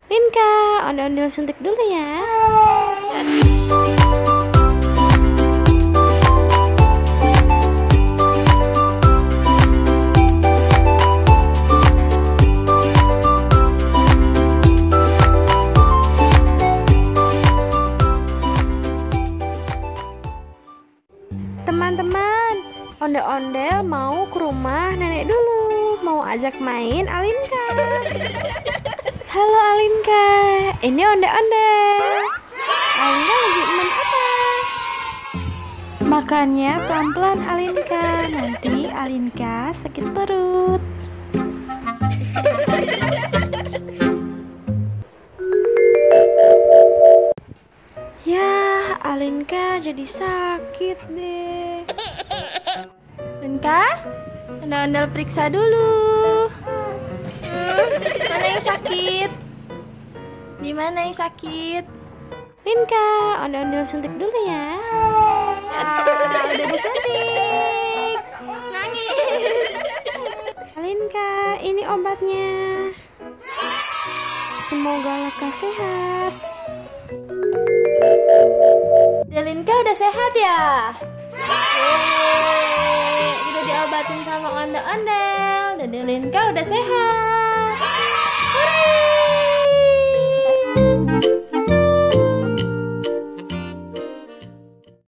Linka, ondel-ondel suntik dulu ya. Teman-teman, ondel-ondel mau ke rumah nenek dulu. Mau ajak main Alinka. Halo Alinka, ini ondel-ondel. Alinka lagi main apa? Makannya pelan-pelan Alinka, nanti Alinka sakit perut. Ya, Alinka jadi sakit deh. Alinka, ondel-ondel periksa dulu. Mana yang sakit? Di mana yang sakit? Linka, ondel-ondel suntik dulu ya. Udah disuntik. Nangis. Linka, ini obatnya. Semoga lekas sehat. Linka udah sehat ya? Yeay, udah diobatin sama ondel-ondel. Linka udah sehat.